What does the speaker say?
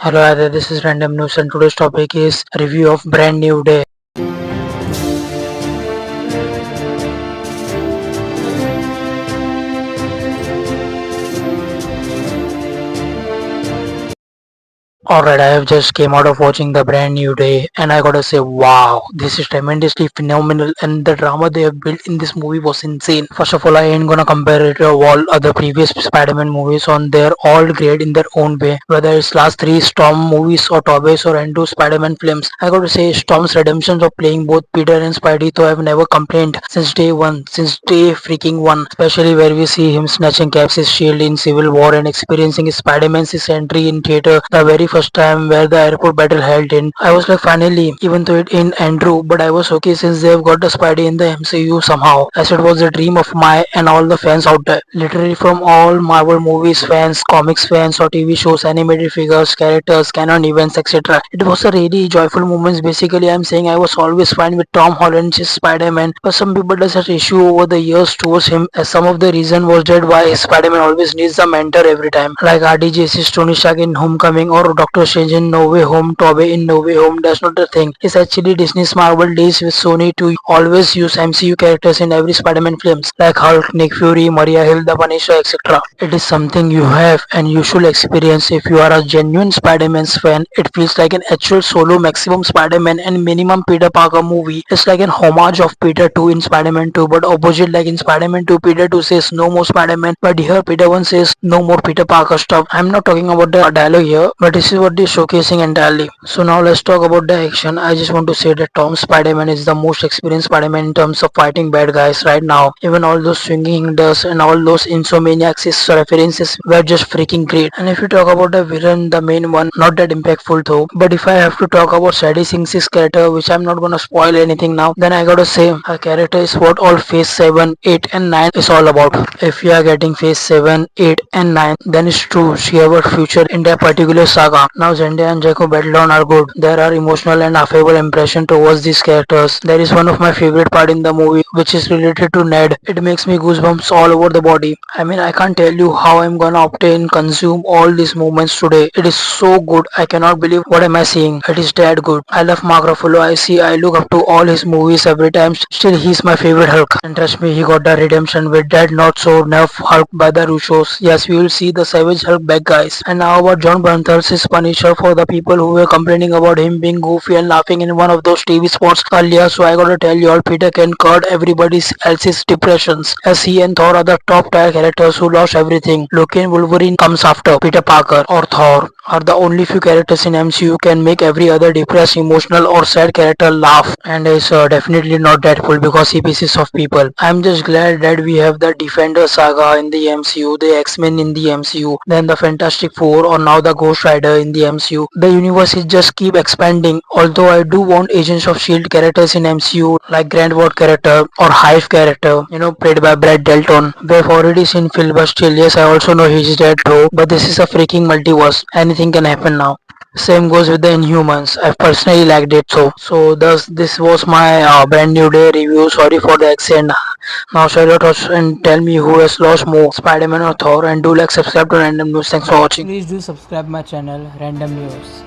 Hello there, this is Random News and today's topic is review of Brand New Day. Alright, I have just came out of watching the Brand New Day and I gotta say wow, this is tremendously phenomenal and the drama they have built in this movie was insane. First of all, I ain't gonna compare it to all other previous Spider-Man movies on they're all great in their own way. Whether it's last three Storm movies or Tobey's or Andrew Spider-Man films, I gotta say Storm's redemption of playing both Peter and Spidey though I've never complained since day one, since day freaking one, especially where we see him snatching Cap's shield in Civil War and experiencing Spider-Man's entry in theater the very first time where the airport battle held in. I was like finally, even though it in Andrew, but I was okay since they've got the Spidey in the MCU somehow, as it was a dream of my and all the fans out there. Literally from all Marvel movies fans, comics fans or TV shows, animated figures, characters, canon events, etc. It was a really joyful moments. Basically, I'm saying I was always fine with Tom Holland's Spider-Man, but some people does have issue over the years towards him, as some of the reason was that why Spider-Man always needs a mentor every time, like RDJ's Tony Stark in Homecoming or Doctor Strange in No Way Home, Tobey in No Way Home. That's not the thing. It's actually Disney's Marvel days with Sony to always use MCU characters in every Spider-Man films, like Hulk, Nick Fury, Maria Hill, the Punisher, etc. It is something you have and you should experience if you are a genuine Spider-Man's fan. It feels like an actual solo maximum Spider-Man and minimum Peter Parker movie. It's like an homage of Peter 2 in Spider-Man 2, but opposite, like in Spider-Man 2, Peter 2 says no more Spider-Man, but here Peter 1 says no more Peter Parker stuff. I'm not talking about the dialogue here, but this is what they're showcasing entirely. So now let's talk about the action. I just want to say that Tom Spider-Man is the most experienced Spider-Man in terms of fighting bad guys right now. Even all those swinging he does and all those Insomniacs references were just freaking great. And if you talk about the villain, the main one, not that impactful though. But if I have to talk about Sadie Singh's character, which I'm not gonna spoil anything now, then I gotta say her character is what all Phase 7, 8 and 9 is all about. If you are getting Phase 7, 8 and 9, then it's true she have a future in that particular saga. Now Zendaya and Jacob Batalon are good. There are emotional and affable impression towards these characters. There is one of my favorite part in the movie which is related to Ned. It makes me goosebumps all over the body. I mean, I can't tell you how I'm gonna obtain consume all these moments today. It is so good. I cannot believe what am I seeing. It is that good. I love Mark Ruffalo. I look up to all his movies every time. Still he's my favorite Hulk. And trust me, he got the redemption with that not so nerf Hulk by the Russos. Yes, we will see the Savage Hulk back, guys. And now about John Bernthals' Punisher, for the people who were complaining about him being goofy and laughing in one of those TV spots earlier. So I gotta tell you all, Peter can curb everybody else's depressions, as he and Thor are the top tier characters who lost everything. Loki and Wolverine comes after. Peter Parker or Thor are the only few characters in MCU can make every other depressed, emotional or sad character laugh, and is definitely not Deadpool because he pisses off people. I'm just glad that we have the Defender saga in the MCU, the X-Men in the MCU, then the Fantastic Four, or now the Ghost Rider in the MCU. The universe is just keep expanding. Although I do want Agents of Shield characters in MCU like Grant Ward character or Hive character, played by Brad Dalton. We've already seen Phil, but still, yes, I also know he's dead bro. But this is a freaking multiverse. Anything can happen now. Same goes with the Inhumans. I personally liked it so thus this was my Brand New Day review. Sorry for the accent. Now share your thoughts and tell me who has lost more, Spider-Man or Thor, and do like subscribe to Random News. Thanks for watching. Please do subscribe my channel Random News.